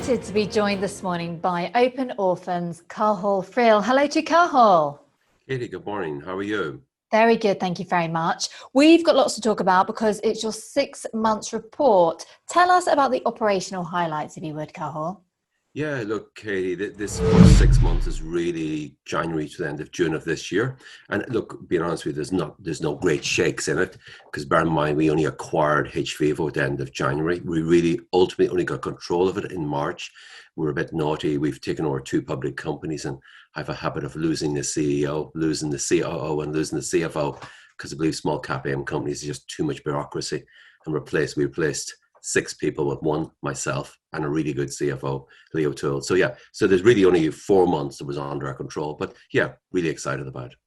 Delighted to be joined this morning by Open Orphans, Cathal Friel. Hello to you, Cathal. Katie, good morning. How are you? Very good, thank you very much. We've got lots to talk about because it's your 6 months report. Tell us about the operational highlights, if you would, Cathal. Yeah, look, Katie, this first 6 months is really January to the end of June of this year. And look, being honest with you, there's no great shakes in it, because bear in mind, we only acquired hVIVO at the end of January. We really ultimately only got control of it in March. We're a bit naughty. We've taken over 2 public companies, and I have a habit of losing the CEO, losing the COO, and losing the CFO, because I believe small cap AM companies is just too much bureaucracy. And we replaced 6 people with 1, myself, and a really good CFO, Leo Toole. So there's really only 4 months that was under our control, but yeah, really excited about it.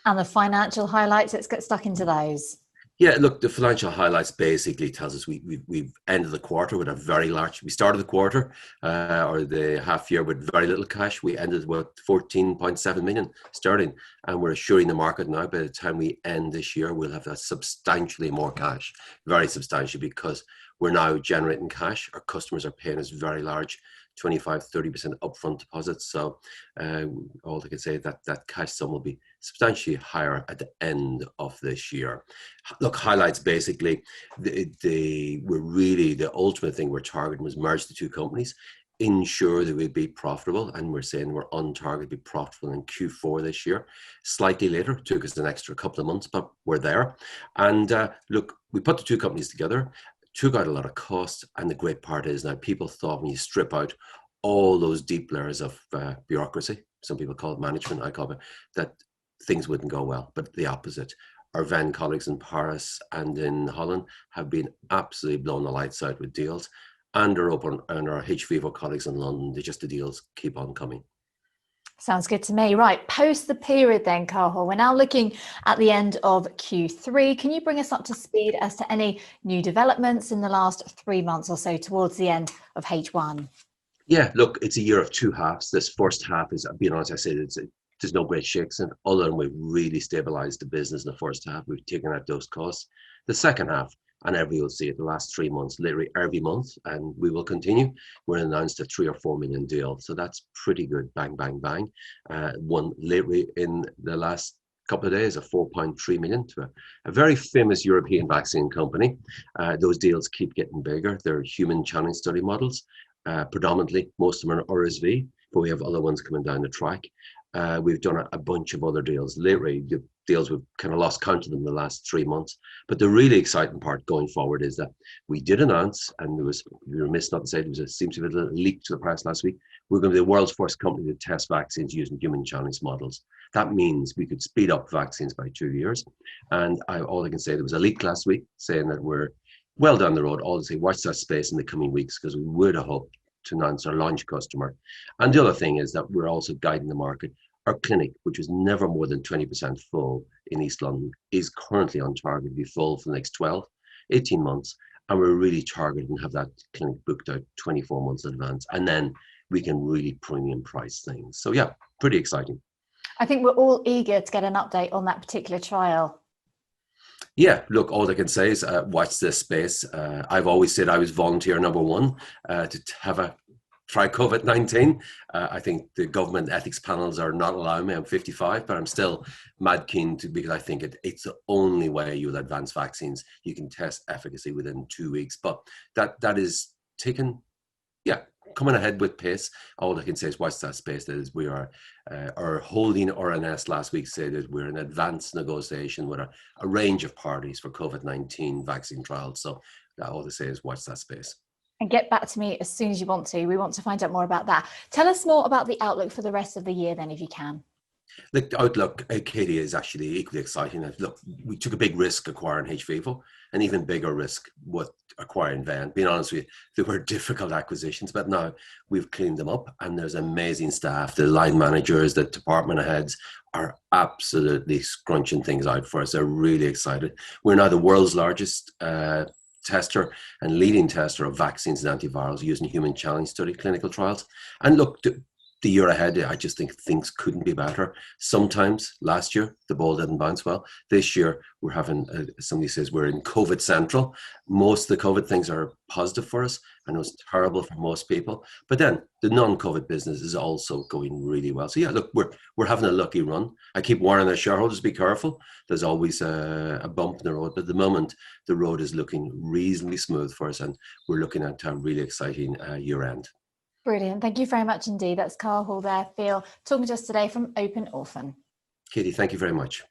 And the financial highlights, let's get stuck into those. Yeah, look, the financial highlights basically tells us we've ended the quarter with a very large, we started the quarter or the half year with very little cash. We ended with 14.7 million sterling, and we're assuring the market now by the time we end this year, we'll have substantially more cash, very substantially, because we're now generating cash. Our customers are paying us very large 25-30% upfront deposits. So all I can say is that cash sum will be substantially higher at the end of this year. Look, highlights basically, the ultimate thing we're targeting was merge the 2 companies, ensure that we'd be profitable, and we're saying we're on target to be profitable in Q4 this year. Slightly later, it took us an extra couple of months, but we're there. And look, we put the 2 companies together, took out a lot of cost, and the great part is now people thought when you strip out all those deep layers of bureaucracy, some people call it management, I call it, that things wouldn't go well, but the opposite. Our Venn colleagues in Paris and in Holland have been absolutely blown the lights out with deals, and our hVIVO colleagues in London, the deals keep on coming. Sounds good to me. Right, post the period then, Cathal, we're now looking at the end of Q3. Can you bring us up to speed as to any new developments in the last 3 months or so towards the end of H1? Yeah, look, it's a year of 2 halves. This first half is, being honest, I said there's no great shakes in it, other than we've really stabilized the business in the first half. We've taken out those costs. The second half, and everybody will see it, the last 3 months, literally every month, and we will continue. We're announced a 3 or 4 million deal. So that's pretty good, bang, bang, bang. One literally in the last couple of days, a 4.3 million to a very famous European vaccine company. Those deals keep getting bigger. They're human challenge study models. Predominantly, most of them are RSV, but we have other ones coming down the track. We've done a bunch of other deals. Literally, the deals we've kind of lost count of them in the last 3 months. But the really exciting part going forward is that we did announce, and we were remiss not to say, seems to be a little leak to the press last week, we're going to be the world's first company to test vaccines using human challenge models. That means we could speed up vaccines by 2 years. And all I can say, there was a leak last week saying that we're well down the road. All to say, watch that space in the coming weeks, because we would have hoped to announce our launch customer. And the other thing is that we're also guiding the market. Our clinic, which was never more than 20% full in East London, is currently on target to be full for the next 12-18 months. And we're really targeted and have that clinic booked out 24 months in advance. And then we can really premium price things. So yeah, pretty exciting. I think we're all eager to get an update on that particular trial. Yeah, look, all I can say is watch this space. I've always said I was volunteer number 1 to have try COVID-19. I think the government ethics panels are not allowing me. I'm 55, but I'm still mad keen to, because I think it's the only way you'll advance vaccines. You can test efficacy within 2 weeks, but that is taken, coming ahead with pace. All I can say is watch that space. That is, we are our holding RNS last week said that we're in advanced negotiation with a range of parties for COVID-19 vaccine trials. So all I say is watch that space. And get back to me as soon as you want to. We want to find out more about that. Tell us more about the outlook for the rest of the year then, if you can. The outlook, Katie, is actually equally exciting. Look, we took a big risk acquiring hVIVO, an even bigger risk with acquiring Venn. Being honest with you, they were difficult acquisitions, but now we've cleaned them up, and there's amazing staff. The line managers, the department heads are absolutely scrunching things out for us. They're really excited. We're now the world's largest tester and leading tester of vaccines and antivirals using human challenge study clinical trials. And look, the year ahead, I just think things couldn't be better. Sometimes last year, the ball didn't bounce well. This year, we're having, somebody says we're in COVID central. Most of the COVID things are positive for us. I know it's terrible for most people, but then the non-COVID business is also going really well. So yeah, look, we're having a lucky run. I keep warning our shareholders, be careful. There's always a bump in the road, but at the moment, the road is looking reasonably smooth for us, and we're looking at a really exciting year end. Brilliant. Thank you very much indeed. That's Carl Hall there, Phil, talking to us today from Open Orphan. Katie, thank you very much.